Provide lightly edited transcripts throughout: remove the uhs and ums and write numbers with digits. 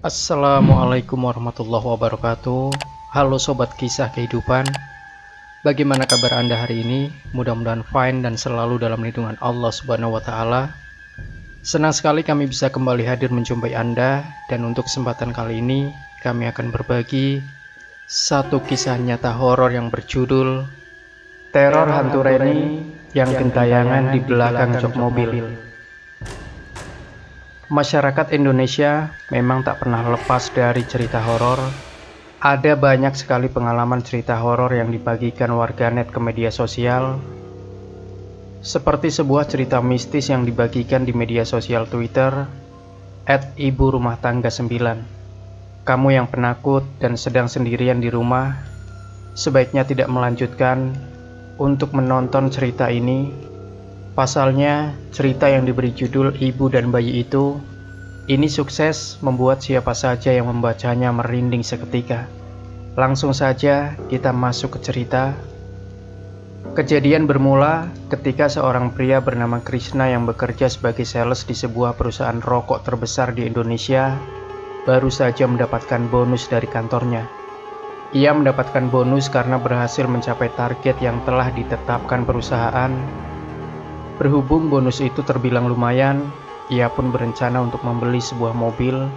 Assalamualaikum warahmatullahi wabarakatuh. Halo sobat kisah kehidupan. Bagaimana kabar Anda hari ini? Mudah-mudahan fine dan selalu dalam lindungan Allah Subhanahu wa taala. Senang sekali kami bisa kembali hadir menjumpai Anda, dan untuk kesempatan kali ini kami akan berbagi satu kisah nyata horor yang berjudul Teror Hantu Reni yang gentayangan di belakang jok mobil. Masyarakat Indonesia memang tak pernah lepas dari cerita horor. Ada banyak sekali pengalaman cerita horor yang dibagikan warganet ke media sosial. Seperti sebuah cerita mistis yang dibagikan di media sosial Twitter @iburumah-tangga 9. Kamu yang penakut dan sedang sendirian di rumah, sebaiknya tidak melanjutkan untuk menonton cerita ini. Pasalnya, cerita yang diberi judul Ibu dan Bayi Itu ini sukses membuat siapa saja yang membacanya merinding seketika. Langsung saja kita masuk ke cerita. Kejadian bermula ketika seorang pria bernama Krishna yang bekerja sebagai sales di sebuah perusahaan rokok terbesar di Indonesia baru saja mendapatkan bonus dari kantornya. Ia mendapatkan bonus karena berhasil mencapai target yang telah ditetapkan perusahaan. Berhubung bonus itu terbilang lumayan, ia pun berencana untuk membeli sebuah mobil.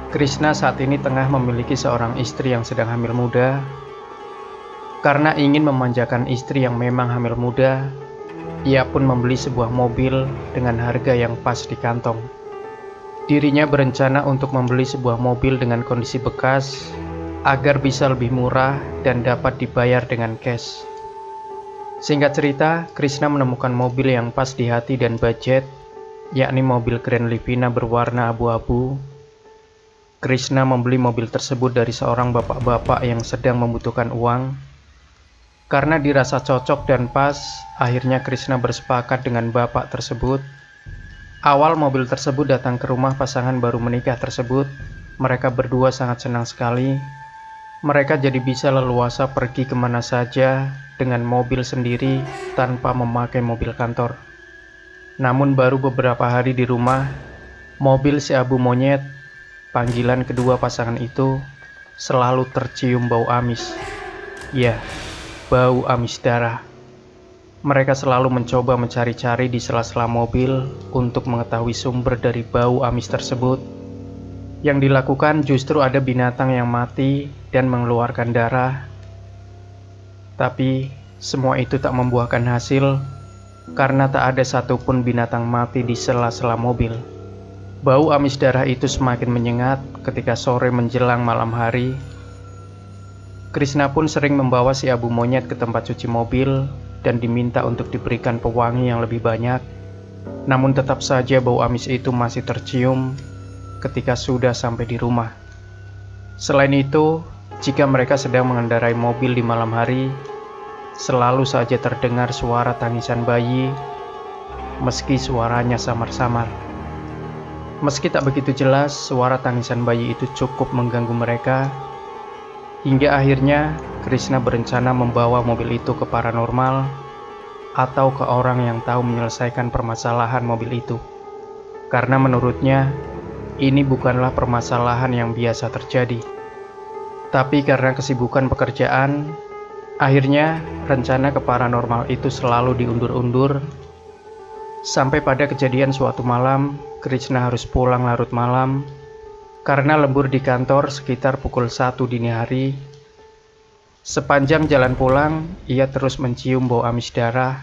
Krishna saat ini tengah memiliki seorang istri yang sedang hamil muda. Karena ingin memanjakan istri yang memang hamil muda, ia pun membeli sebuah mobil dengan harga yang pas di kantong. Dirinya berencana untuk membeli sebuah mobil dengan kondisi bekas agar bisa lebih murah dan dapat dibayar dengan cash. Singkat cerita, Krishna menemukan mobil yang pas di hati dan budget, yakni mobil Grand Livina berwarna abu-abu. Krishna membeli mobil tersebut dari seorang bapak-bapak yang sedang membutuhkan uang. Karena dirasa cocok dan pas, akhirnya Krishna bersepakat dengan bapak tersebut. Awal mobil tersebut datang ke rumah pasangan baru menikah tersebut. Mereka berdua sangat senang sekali. Mereka jadi bisa leluasa pergi kemana saja dengan mobil sendiri tanpa memakai mobil kantor. Namun baru beberapa hari di rumah, mobil si Abu Monyet, panggilan kedua pasangan itu, selalu tercium bau amis. Ya, bau amis darah. Mereka selalu mencoba mencari-cari di sela-sela mobil untuk mengetahui sumber dari bau amis tersebut. Yang dilakukan justru ada binatang yang mati dan mengeluarkan darah. Tapi semua itu tak membuahkan hasil karena tak ada satupun binatang mati di sela-sela mobil. Bau amis darah itu semakin menyengat ketika sore menjelang malam hari. Krishna pun sering membawa si Abu Monyet ke tempat cuci mobil dan diminta untuk diberikan pewangi yang lebih banyak. Namun tetap saja bau amis itu masih tercium ketika sudah sampai di rumah. Selain itu, jika mereka sedang mengendarai mobil di malam hari, selalu saja terdengar suara tangisan bayi, meski suaranya samar-samar. Meski tak begitu jelas, suara tangisan bayi itu cukup mengganggu mereka. Hingga akhirnya, Krishna berencana membawa mobil itu ke paranormal atau ke orang yang tahu menyelesaikan permasalahan mobil itu. Karena menurutnya, ini bukanlah permasalahan yang biasa terjadi. Tapi karena kesibukan pekerjaan, akhirnya rencana ke paranormal itu selalu diundur-undur. Sampai pada kejadian suatu malam, Krishna harus pulang larut malam karena lembur di kantor sekitar pukul 1 dini hari. Sepanjang jalan pulang, ia terus mencium bau amis darah.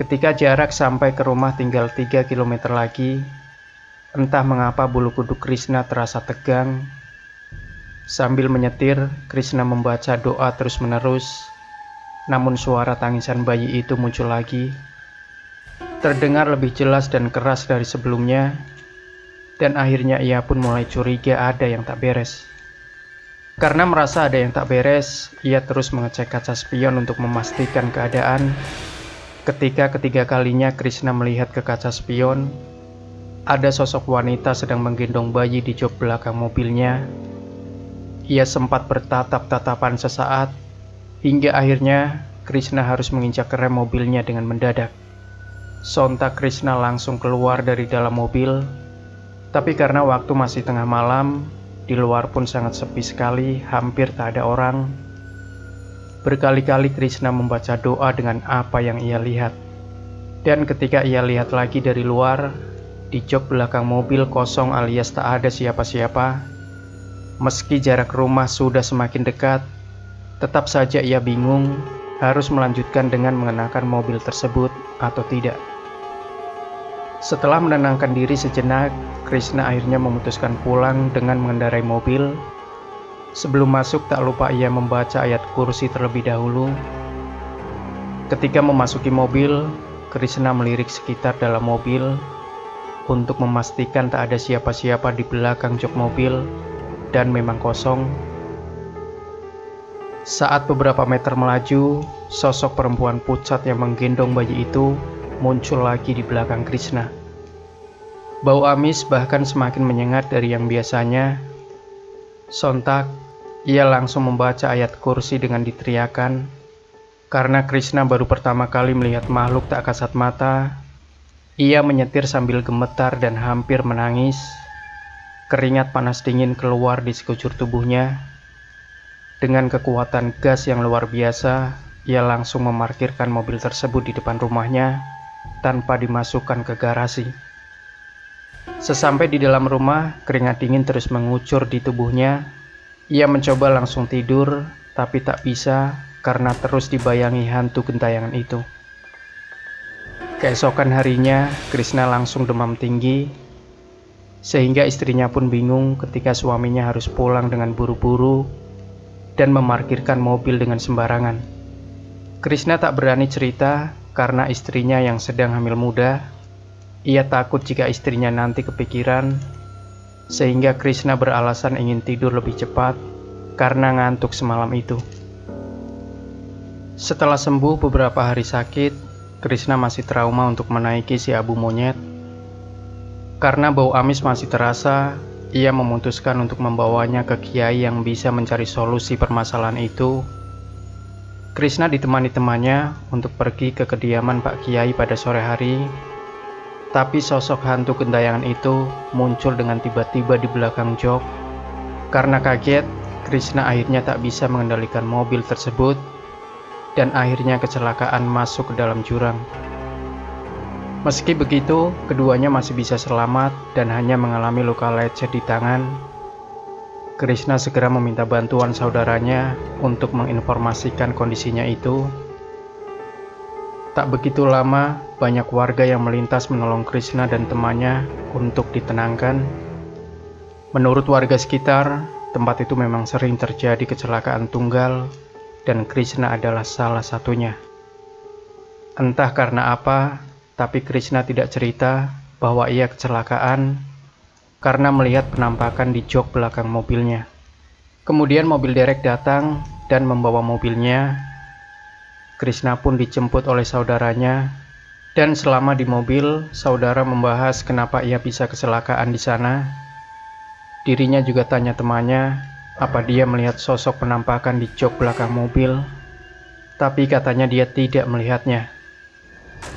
Ketika jarak sampai ke rumah tinggal 3 km lagi, entah mengapa bulu kuduk Krishna terasa tegang. Sambil menyetir, Krishna membaca doa terus-menerus. Namun suara tangisan bayi itu muncul lagi. Terdengar lebih jelas dan keras dari sebelumnya. dan akhirnya ia pun mulai curiga ada yang tak beres. Karena merasa ada yang tak beres, ia terus mengecek kaca spion untuk memastikan keadaan. Ketika ketiga kalinya Krishna melihat ke kaca spion, ada sosok wanita sedang menggendong bayi di jok belakang mobilnya. Ia sempat bertatap-tatapan sesaat, hingga akhirnya Krishna harus menginjak rem mobilnya dengan mendadak. Sontak Krishna langsung keluar dari dalam mobil, tapi karena waktu masih tengah malam, di luar pun sangat sepi sekali, hampir tak ada orang. Berkali-kali Krishna membaca doa dengan apa yang ia lihat. Dan ketika ia lihat lagi dari luar, di jok belakang mobil kosong alias tak ada siapa-siapa. Meski jarak rumah sudah semakin dekat, tetap saja ia bingung harus melanjutkan dengan mengenakan mobil tersebut atau tidak. Setelah menenangkan diri sejenak, Krishna akhirnya memutuskan pulang dengan mengendarai mobil. Sebelum masuk tak lupa ia membaca ayat kursi terlebih dahulu. Ketika memasuki mobil, Krishna melirik sekitar dalam mobil untuk memastikan tak ada siapa-siapa di belakang jok mobil dan memang kosong. Saat beberapa meter melaju, sosok perempuan pucat yang menggendong bayi itu muncul lagi di belakang Krishna. Bau amis bahkan semakin menyengat dari yang biasanya. Sontak, ia langsung membaca ayat kursi dengan diteriakan. Karena Krishna baru pertama kali melihat makhluk tak kasat mata, ia menyetir sambil gemetar dan hampir menangis. Keringat panas dingin keluar di sekujur tubuhnya. Dengan kekuatan gas yang luar biasa, ia langsung memarkirkan mobil tersebut di depan rumahnya tanpa dimasukkan ke garasi. Sesampai di dalam rumah, keringat dingin terus mengucur di tubuhnya. Ia mencoba langsung tidur, tapi tak bisa karena terus dibayangi hantu gentayangan itu. Keesokan harinya, Krishna langsung demam tinggi, sehingga istrinya pun bingung ketika suaminya harus pulang dengan buru-buru dan memarkirkan mobil dengan sembarangan. Krishna tak berani cerita karena istrinya yang sedang hamil muda. Ia takut jika istrinya nanti kepikiran, sehingga Krishna beralasan ingin tidur lebih cepat karena ngantuk semalam itu. Setelah sembuh beberapa hari sakit, Krishna masih trauma untuk menaiki si abu monyet. Karena bau amis masih terasa, ia memutuskan untuk membawanya ke kiai yang bisa mencari solusi permasalahan itu. Krishna ditemani temannya untuk pergi ke kediaman Pak Kiai pada sore hari. Tapi sosok hantu gentayangan itu muncul dengan tiba-tiba di belakang jok. Karena kaget, Krishna akhirnya tak bisa mengendalikan mobil tersebut dan akhirnya kecelakaan masuk ke dalam jurang. Meski begitu, keduanya masih bisa selamat dan hanya mengalami luka lecet di tangan. Krishna segera meminta bantuan saudaranya untuk menginformasikan kondisinya itu. Tak begitu lama, banyak warga yang melintas menolong Krishna dan temannya untuk ditenangkan. Menurut warga sekitar, tempat itu memang sering terjadi kecelakaan tunggal dan Krishna adalah salah satunya. Entah karena apa, tapi Krishna tidak cerita bahwa ia kecelakaan karena melihat penampakan di jok belakang mobilnya. Kemudian mobil derek datang dan membawa mobilnya. Krishna pun dijemput oleh saudaranya, dan selama di mobil, saudara membahas kenapa ia bisa kecelakaan di sana. Dirinya juga tanya temannya apa dia melihat sosok penampakan di jok belakang mobil, tapi katanya dia tidak melihatnya.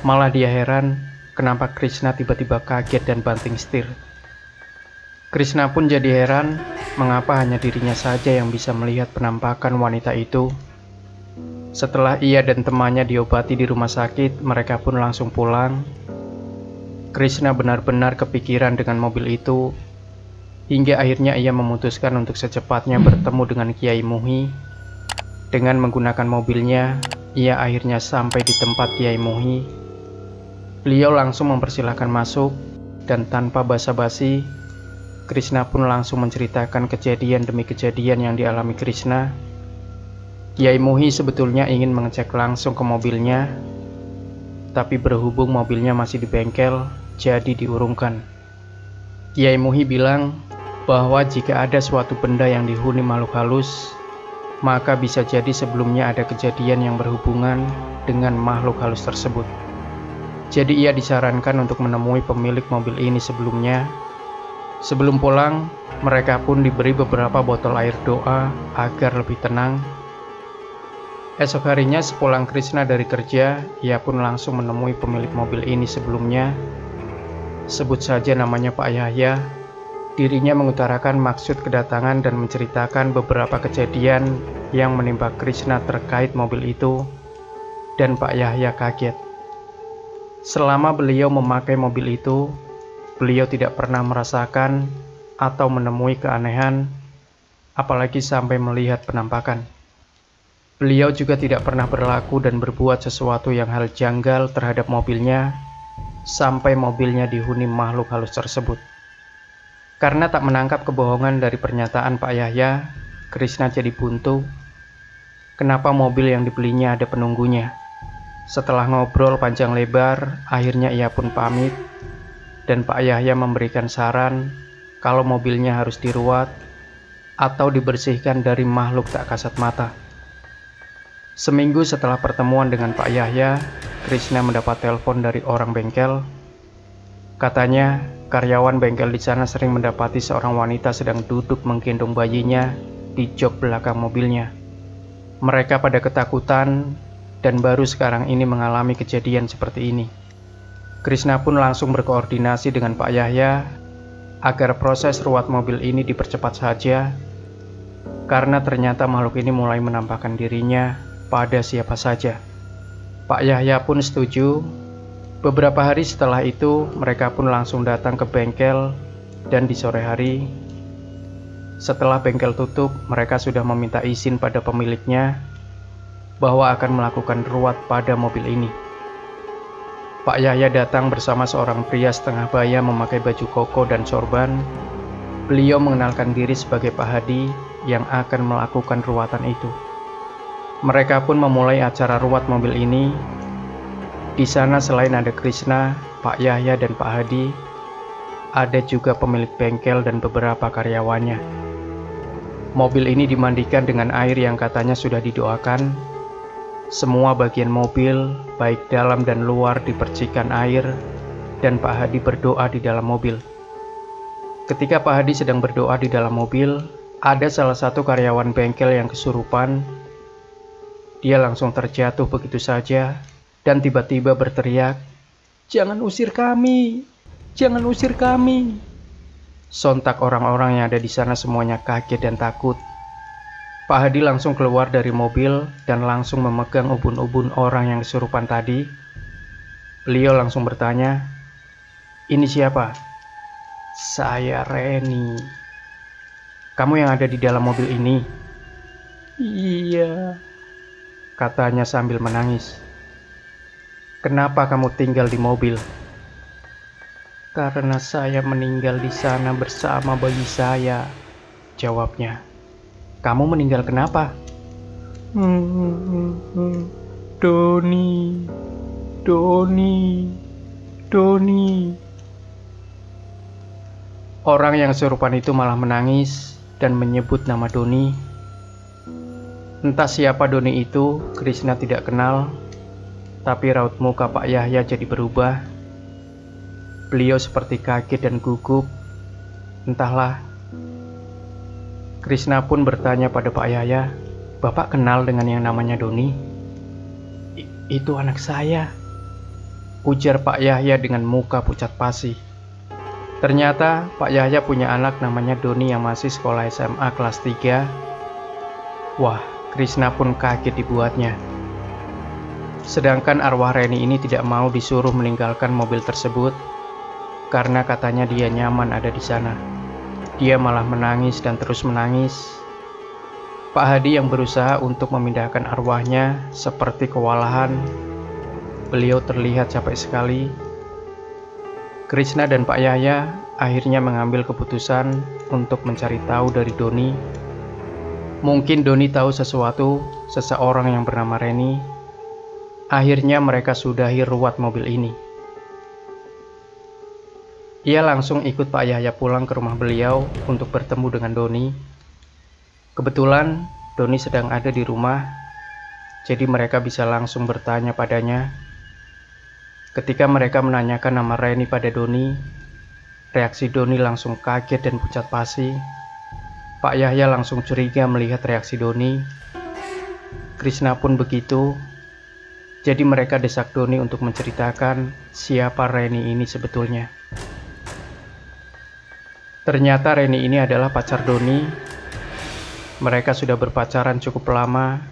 Malah dia heran kenapa Krishna tiba-tiba kaget dan banting setir. Krishna pun jadi heran mengapa hanya dirinya saja yang bisa melihat penampakan wanita itu. Setelah ia dan temannya diobati di rumah sakit, mereka pun langsung pulang. Krishna benar-benar kepikiran dengan mobil itu, hingga akhirnya ia memutuskan untuk secepatnya bertemu dengan Kiai Muhi. Dengan menggunakan mobilnya, ia akhirnya sampai di tempat Kiai Muhi. Beliau langsung mempersilahkan masuk, dan tanpa basa-basi, Krishna pun langsung menceritakan kejadian demi kejadian yang dialami Krishna. Kiai Muhi sebetulnya ingin mengecek langsung ke mobilnya, tapi berhubung mobilnya masih di bengkel, jadi diurungkan. Kiai Muhi bilang bahwa jika ada suatu benda yang dihuni makhluk halus, maka bisa jadi sebelumnya ada kejadian yang berhubungan dengan makhluk halus tersebut. Jadi ia disarankan untuk menemui pemilik mobil ini sebelumnya. Sebelum pulang, mereka pun diberi beberapa botol air doa agar lebih tenang. Esok harinya sepulang Krishna dari kerja, ia pun langsung menemui pemilik mobil ini sebelumnya. Sebut saja namanya Pak Yahya. Dirinya mengutarakan maksud kedatangan dan menceritakan beberapa kejadian yang menimpa Krishna terkait mobil itu, dan Pak Yahya kaget. Selama beliau memakai mobil itu, beliau tidak pernah merasakan atau menemui keanehan, apalagi sampai melihat penampakan. Beliau juga tidak pernah berlaku dan berbuat sesuatu yang hal janggal terhadap mobilnya, sampai mobilnya dihuni makhluk halus tersebut. Karena tak menangkap kebohongan dari pernyataan Pak Yahya, Krishna jadi buntu. Kenapa mobil yang dibelinya ada penunggunya? Setelah ngobrol panjang lebar, akhirnya ia pun pamit, dan Pak Yahya memberikan saran kalau mobilnya harus diruat atau dibersihkan dari makhluk tak kasat mata. Seminggu setelah pertemuan dengan Pak Yahya, Krishna mendapat telepon dari orang bengkel. Katanya, karyawan bengkel di sana sering mendapati seorang wanita sedang duduk menggendong bayinya di jok belakang mobilnya. Mereka pada ketakutan dan baru sekarang ini mengalami kejadian seperti ini. Krishna pun langsung berkoordinasi dengan Pak Yahya agar proses ruat mobil ini dipercepat saja, karena ternyata makhluk ini mulai menampakkan dirinya pada siapa saja. Pak Yahya pun setuju. Beberapa hari setelah itu, mereka pun langsung datang ke bengkel, dan di sore hari, setelah bengkel tutup, mereka sudah meminta izin pada pemiliknya bahwa akan melakukan ruat pada mobil ini. Pak Yahya datang bersama seorang pria setengah baya memakai baju koko dan sorban. Beliau mengenalkan diri sebagai Pak Hadi yang akan melakukan ruatan itu. Mereka pun memulai acara ruat mobil ini. Di sana selain ada Krishna, Pak Yahya dan Pak Hadi, ada juga pemilik bengkel dan beberapa karyawannya. Mobil ini dimandikan dengan air yang katanya sudah didoakan. Semua bagian mobil, baik dalam dan luar, dipercikan air, dan Pak Hadi berdoa di dalam mobil. Ketika Pak Hadi sedang berdoa di dalam mobil, ada salah satu karyawan bengkel yang kesurupan. Dia langsung terjatuh begitu saja dan tiba-tiba berteriak, "Jangan usir kami! Jangan usir kami!" Sontak orang-orang yang ada di sana semuanya kaget dan takut. Pak Hadi langsung keluar dari mobil dan langsung memegang ubun-ubun orang yang kesurupan tadi. Beliau langsung bertanya, "Ini siapa?" "Saya Reni." "Kamu yang ada di dalam mobil ini?" "Iya," katanya sambil menangis. "Kenapa kamu tinggal di mobil?" "Karena saya meninggal di sana bersama bayi saya," jawabnya. "Kamu meninggal kenapa?" Doni, Doni, Doni." Orang yang kesurupan itu malah menangis dan menyebut nama Doni. Entah siapa Doni itu, Krishna tidak kenal, tapi raut muka Pak Yahya jadi berubah. Beliau seperti kaget dan gugup. Entahlah. Krishna pun bertanya pada Pak Yahya, "Bapak kenal dengan yang namanya Doni?" Itu anak saya," ujar Pak Yahya dengan muka pucat pasi. Ternyata Pak Yahya punya anak namanya Doni yang masih sekolah SMA kelas 3. Wah, Krishna pun kaget dibuatnya. Sedangkan arwah Reni ini tidak mau disuruh meninggalkan mobil tersebut karena katanya dia nyaman ada di sana. Dia malah menangis dan terus menangis. Pak Hadi yang berusaha untuk memindahkan arwahnya seperti kewalahan. Beliau terlihat capek sekali. Krishna dan Pak Yahya akhirnya mengambil keputusan untuk mencari tahu dari Doni. Mungkin Doni tahu sesuatu, seseorang yang bernama Reni. Akhirnya mereka sudahi ruat mobil ini. Ia langsung ikut Pak Yahya pulang ke rumah beliau untuk bertemu dengan Doni. Kebetulan Doni sedang ada di rumah, jadi mereka bisa langsung bertanya padanya. Ketika mereka menanyakan nama Reni pada Doni, reaksi Doni langsung kaget dan pucat pasi. Pak Yahya langsung curiga melihat reaksi Doni. Krishna pun begitu. Jadi mereka desak Doni untuk menceritakan siapa Reni ini sebetulnya. Ternyata Reni ini adalah pacar Doni. Mereka sudah berpacaran cukup lama,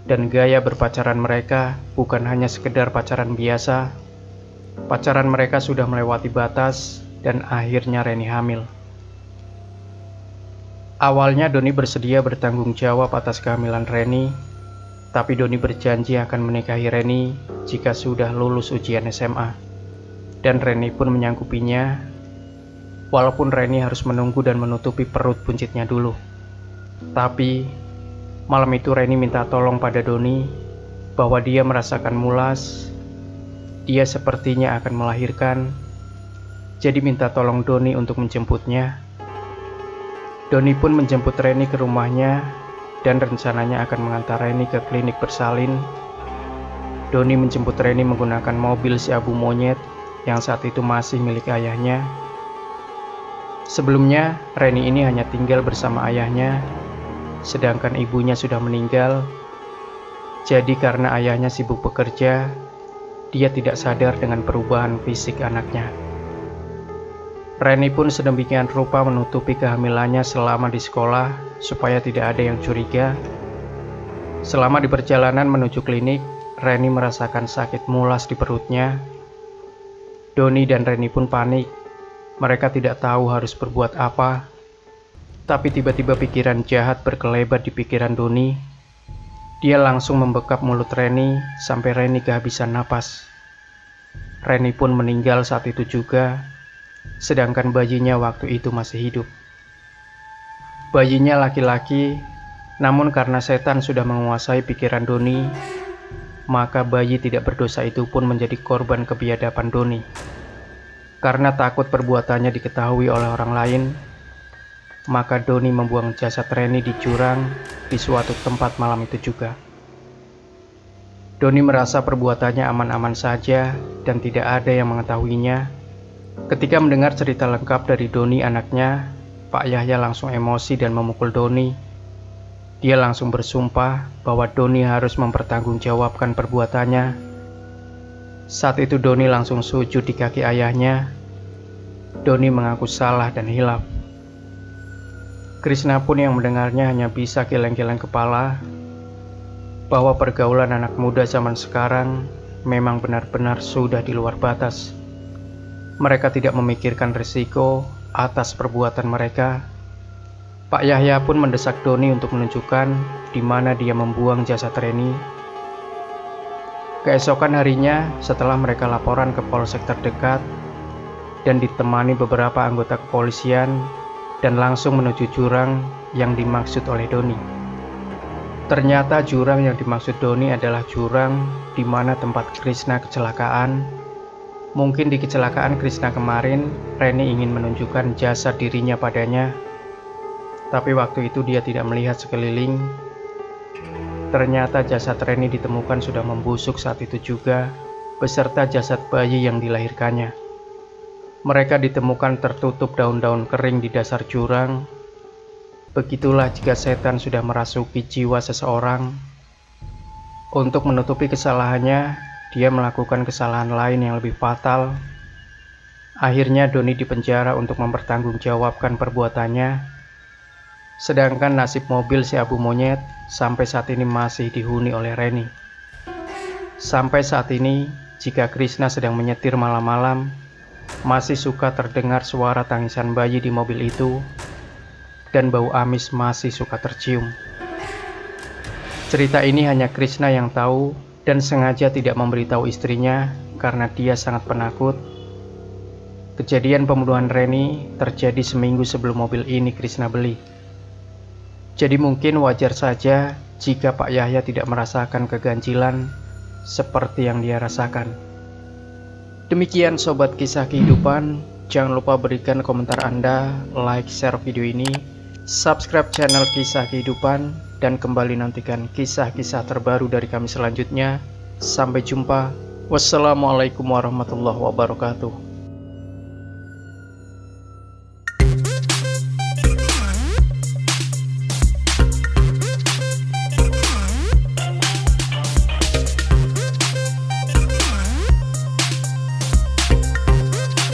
dan gaya berpacaran mereka bukan hanya sekedar pacaran biasa. Pacaran mereka sudah melewati batas, dan akhirnya Reni hamil. Awalnya Doni bersedia bertanggung jawab atas kehamilan Reni, tapi Doni berjanji akan menikahi Reni jika sudah lulus ujian SMA. Dan Reni pun menyanggupinya, walaupun Reni harus menunggu dan menutupi perut buncitnya dulu. Tapi malam itu Reni minta tolong pada Doni bahwa dia merasakan mulas. Dia sepertinya akan melahirkan, jadi minta tolong Doni untuk menjemputnya. Doni pun menjemput Reni ke rumahnya dan rencananya akan mengantar Reni ke klinik bersalin. Doni menjemput Reni menggunakan mobil si Abu Monyet yang saat itu masih milik ayahnya. Sebelumnya, Reni ini hanya tinggal bersama ayahnya, sedangkan ibunya sudah meninggal. Jadi karena ayahnya sibuk bekerja, dia tidak sadar dengan perubahan fisik anaknya. Reni pun sedemikian rupa menutupi kehamilannya selama di sekolah supaya tidak ada yang curiga. Selama di perjalanan menuju klinik, Reni merasakan sakit mulas di perutnya. Doni dan Reni pun panik. Mereka tidak tahu harus berbuat apa. Tapi tiba-tiba pikiran jahat berkelebat di pikiran Doni. Dia langsung membekap mulut Reni sampai Reni kehabisan napas. Reni pun meninggal saat itu juga, sedangkan bayinya waktu itu masih hidup. Bayinya laki-laki, namun karena setan sudah menguasai pikiran Doni, maka bayi tidak berdosa itu pun menjadi korban kebiadaban Doni. Karena takut perbuatannya diketahui oleh orang lain, maka Doni membuang jasad Reni di jurang di suatu tempat malam itu juga. Doni merasa perbuatannya aman-aman saja dan tidak ada yang mengetahuinya. Ketika mendengar cerita lengkap dari Doni anaknya, Pak Yahya langsung emosi dan memukul Doni. Dia langsung bersumpah bahwa Doni harus mempertanggungjawabkan perbuatannya. Saat itu Doni langsung sujud di kaki ayahnya. Doni mengaku salah dan hilaf. Krishna pun yang mendengarnya hanya bisa geleng-geleng kepala bahwa pergaulan anak muda zaman sekarang memang benar-benar sudah di luar batas. Mereka tidak memikirkan risiko atas perbuatan mereka. Pak Yahya pun mendesak Doni untuk menunjukkan di mana dia membuang jasad Reni. Keesokan harinya, setelah mereka laporan ke polsek terdekat dan ditemani beberapa anggota kepolisian dan langsung menuju jurang yang dimaksud oleh Doni. Ternyata jurang yang dimaksud Doni adalah jurang di mana tempat Krishna kecelakaan. Mungkin di kecelakaan Krishna kemarin, Reni ingin menunjukkan jasad dirinya padanya. Tapi waktu itu dia tidak melihat sekeliling. Ternyata jasad Reni ditemukan sudah membusuk saat itu juga, beserta jasad bayi yang dilahirkannya. Mereka ditemukan tertutup daun-daun kering di dasar jurang. Begitulah jika setan sudah merasuki jiwa seseorang. Untuk menutupi kesalahannya, dia melakukan kesalahan lain yang lebih fatal. Akhirnya Doni dipenjara untuk mempertanggungjawabkan perbuatannya. Sedangkan nasib mobil si Abu Monyet sampai saat ini masih dihuni oleh Reni. Sampai saat ini, jika Krishna sedang menyetir malam-malam, masih suka terdengar suara tangisan bayi di mobil itu, dan bau amis masih suka tercium. Cerita ini hanya Krishna yang tahu dan sengaja tidak memberitahu istrinya karena dia sangat penakut. Kejadian pembunuhan Reni terjadi seminggu sebelum mobil ini Krishna beli. Jadi mungkin wajar saja jika Pak Yahya tidak merasakan keganjilan seperti yang dia rasakan. Demikian sobat kisah kehidupan, Jangan lupa berikan komentar Anda, like, share video ini, subscribe channel Kisah Kehidupan, dan kembali nantikan kisah-kisah terbaru dari kami selanjutnya. Sampai jumpa. Wassalamualaikum warahmatullahi wabarakatuh.